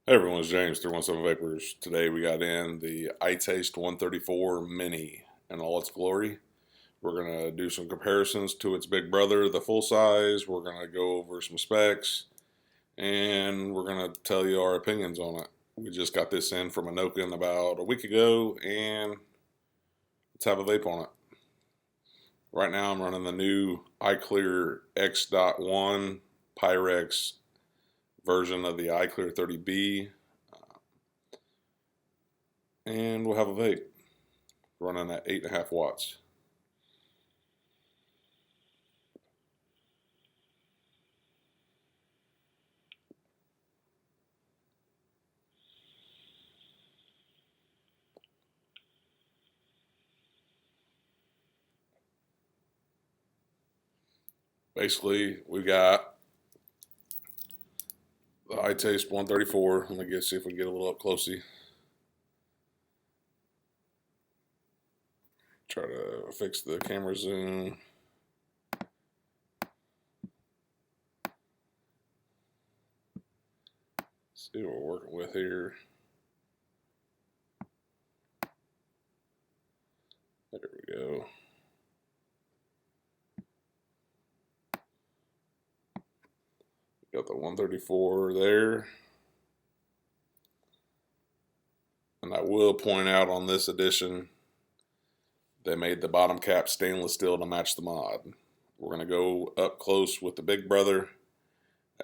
Hey everyone, it's James, 317 Vapors. Today we got in the iTaste 134 Mini in all its glory. We're going to do some comparisons to its big brother, the full size. We're going to go over some specs, and we're going to tell you our opinions on it. We just got this in from Innokin about a week ago, and let's have a vape on it. Right now I'm running the new iClear X.1 Pyrex version of the iClear 30B, and we'll have a vape running at 8.5 watts. Basically, we got the iTaste 134. Let me see if we can get a little up closey. Try to fix the camera zoom. See what we're working with here. There we go. Got the 134 there. And I will point out on this edition, they made the bottom cap stainless steel to match the mod. We're going to go up close with the big brother.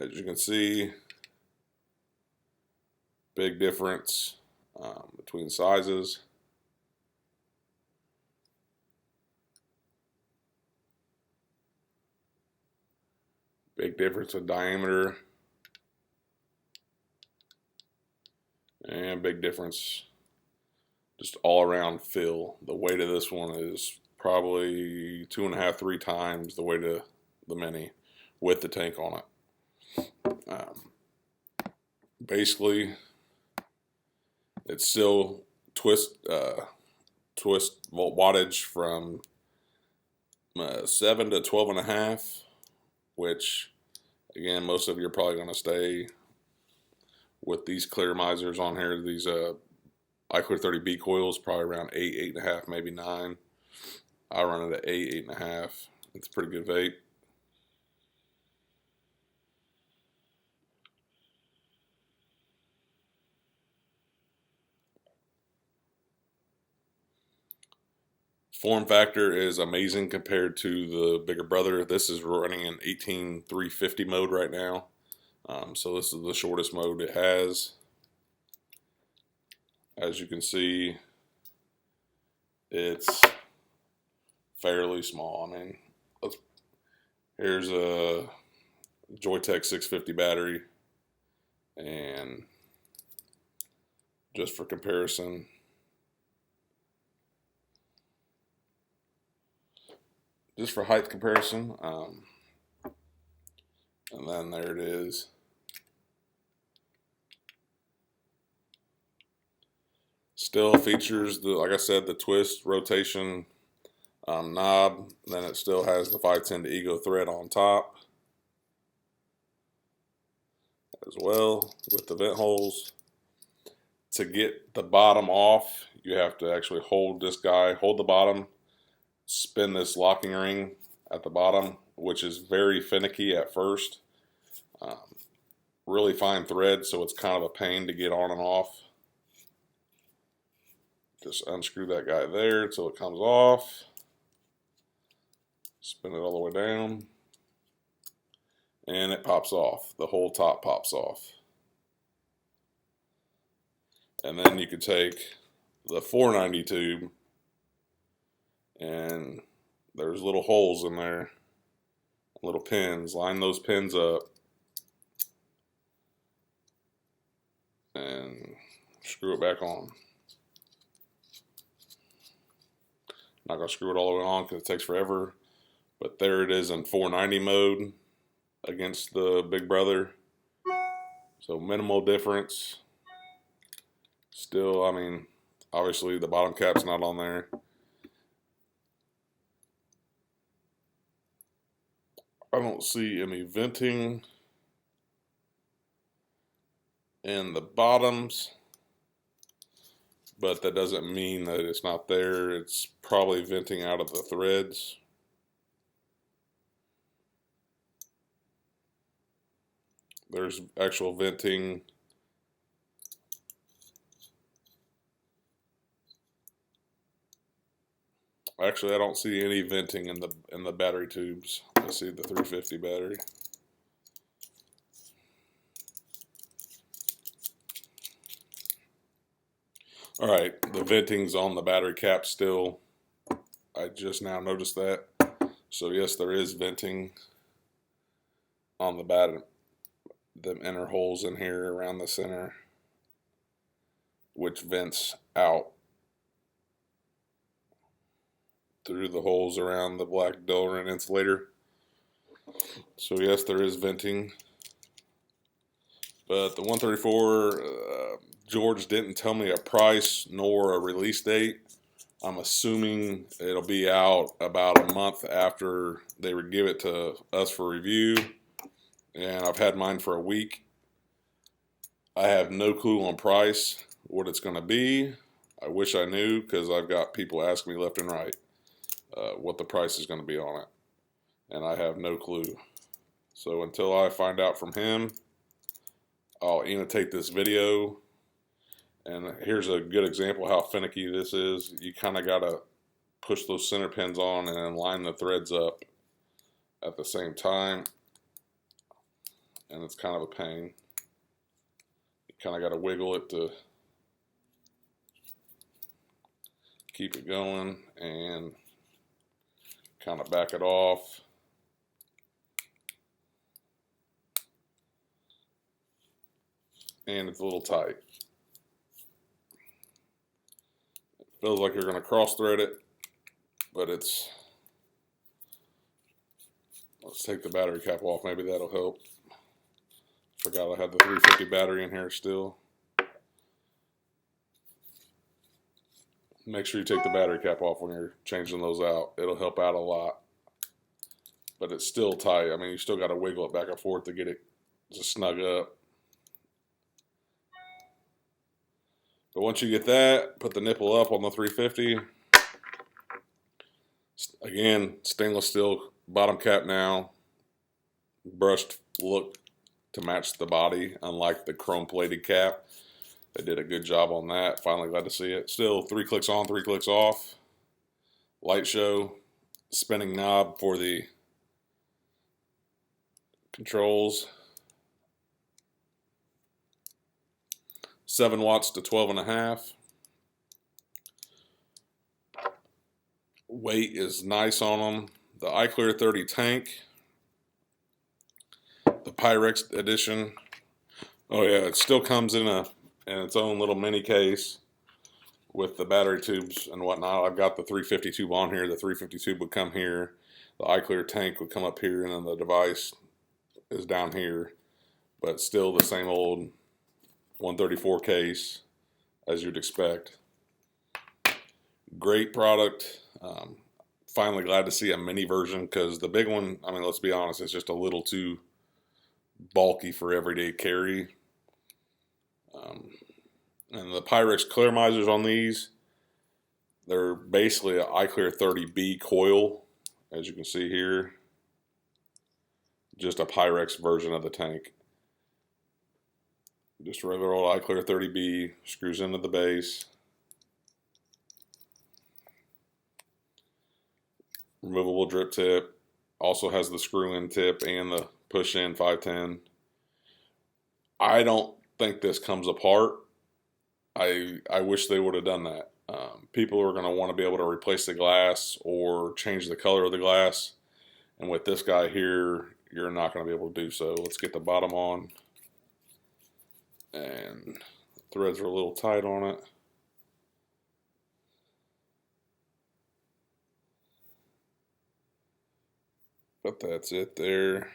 As you can see, big difference between sizes. Big difference in diameter. And big difference just all around feel. The weight of this one is probably 2.5, 3 times the weight of the Mini with the tank on it. Basically, it's still twist volt wattage from 7 to 12.5, which again, most of you are probably going to stay with these clear misers on here. These iClear 30B coils, probably around 8, 8.5, maybe 9. I run it at 8, 8.5. It's a pretty good vape. Form factor is amazing compared to the bigger brother. This is running in 18.350 mode right now. So this is the shortest mode it has. As you can see, it's fairly small. I mean, here's a Joytech 650 battery, and just for comparison, just for height comparison, and then there it is. Still features the, like I said, the twist rotation knob. Then it still has the 510 to Ego thread on top as well with the vent holes. To get the bottom off, you have to actually hold this guy, hold the bottom, spin this locking ring at the bottom, which is very finicky at first. Really fine thread, so it's kind of a pain to get on and off. Just unscrew that guy there until it comes off. Spin it all the way down. And it pops off. The whole top pops off. And then you can take the 490 tube, and there's little holes in there, little pins. Line those pins up and screw it back on. Not gonna screw it all the way on because it takes forever, but there it is in 490 mode against the big brother. So minimal difference. Still, I mean, obviously the bottom cap's not on there. I don't see any venting in the bottoms, but that doesn't mean that it's not there. It's probably venting out of the threads. There's actual venting. Actually, I don't see any venting in the battery tubes. I see the 350 battery. All right, the venting's on the battery cap still. I just now noticed that. So yes, there is venting on the battery, the inner holes in here around the center, which vents out through the holes around the black Delrin insulator. So yes, there is venting. But the 134, George didn't tell me a price nor a release date. I'm assuming it'll be out about a month after they would give it to us for review. And I've had mine for a week. I have no clue on price, what it's going to be. I wish I knew, because I've got people asking me left and right what the price is going to be on it. And I have no clue. So until I find out from him, I'll annotate this video. And here's a good example how finicky this is. You kind of got to push those center pins on and then line the threads up at the same time. And it's kind of a pain. You kind of got to wiggle it to keep it going and kind of back it off. And it's a little tight. It feels like you're going to cross thread it, but it's, let's take the battery cap off, maybe that'll help. Forgot I had the 350 battery in here still. Make sure you take the battery cap off when you're changing those out. It'll help out a lot. But it's still tight. I mean, you still got to wiggle it back and forth to get it to snug up. But once you get that, put the nipple up on the 350. Again, stainless steel bottom cap now. Brushed look to match the body, unlike the chrome plated cap. They did a good job on that. Finally glad to see it. Still 3 clicks on, 3 clicks off. Light show. Spinning knob for the controls. 7 watts to 12.5. Weight is nice on them. The iClear 30 tank. The Pyrex edition. Oh yeah, it still comes in its own little mini case with the battery tubes and whatnot. I've got the 350 tube on here. The 350 tube would come here. The iClear tank would come up here, and then the device is down here. But still the same old 134 case as you'd expect. Great product. Finally glad to see a mini version, because the big one, I mean, let's be honest, it's just a little too bulky for everyday carry. And the Pyrex clearizers on these, they're basically an iClear 30B coil, as you can see here. Just a Pyrex version of the tank. Just a regular old iClear 30B, screws into the base. Removable drip tip. Also has the screw-in tip and the push-in 510. I don't think this comes apart. I wish they would have done that. People are going to want to be able to replace the glass or change the color of the glass. And with this guy here, you're not going to be able to do so. Let's get the bottom on. And threads are a little tight on it. But that's it there.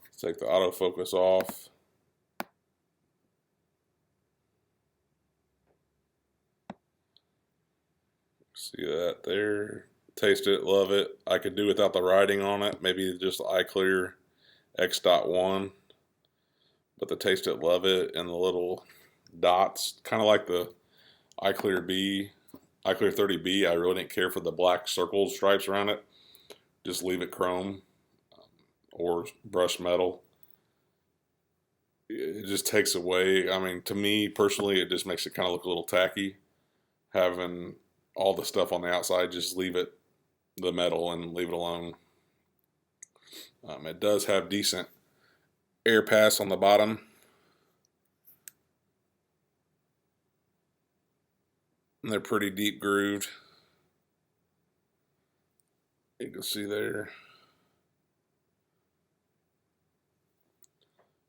Let's take the autofocus off. See that there. Taste it, love it. I could do without the writing on it, maybe just iClear X.1. But the taste it, love it, and the little dots, kind of like the iClear B, iClear 30B. I really didn't care for the black circles, stripes around it. Just leave it chrome or brushed metal. It just takes away, I mean, to me personally, it just makes it kind of look a little tacky. Having all the stuff on the outside, just leave it, the metal, and leave it alone. It does have decent air pass on the bottom. And they're pretty deep grooved. You can see there.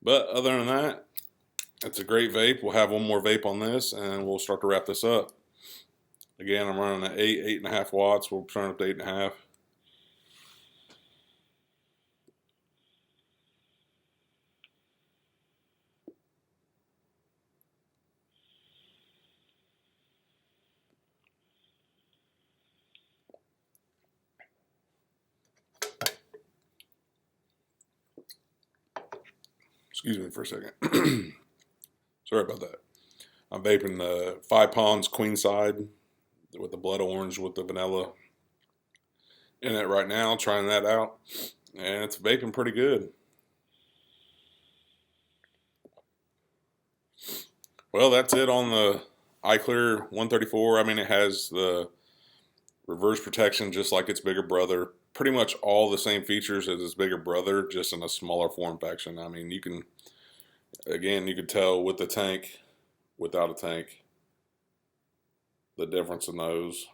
But other than that, it's a great vape. We'll have one more vape on this and we'll start to wrap this up. Again, I'm running at 8.5 watts. We'll turn it up to 8.5. Excuse me for a second. Sorry about that. I'm vaping the 5 Ponds Queen Side with the blood orange with the vanilla in it right now, trying that out. And it's vaping pretty good. Well, that's it on the iClear 134. I mean, it has the reverse protection just like its bigger brother. Pretty much all the same features as its bigger brother, just in a smaller form factor. I mean, you can, again, you could tell with the tank, without a tank, the difference in those.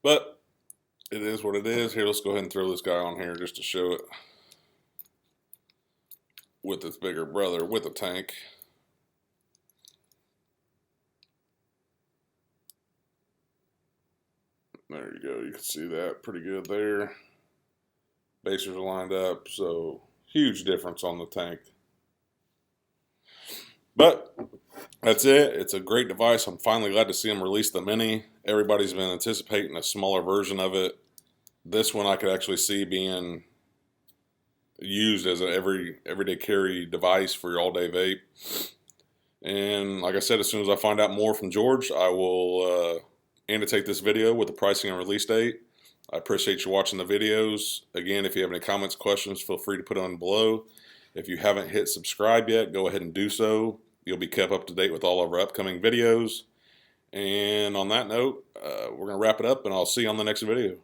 But it is what it is. Here, let's go ahead and throw this guy on here just to show it with its bigger brother with a tank. There you go. You can see that pretty good there. Basers are lined up, so huge difference on the tank. But that's it. It's a great device. I'm finally glad to see them release the Mini. Everybody's been anticipating a smaller version of it. This one I could actually see being used as an everyday carry device for your all-day vape. And like I said, as soon as I find out more from George, I will annotate this video with the pricing and release date. I appreciate you watching the videos. Again, if you have any comments, questions, feel free to put them down below. If you haven't hit subscribe yet, go ahead and do so. You'll be kept up to date with all of our upcoming videos. And on that note, we're going to wrap it up, and I'll see you on the next video.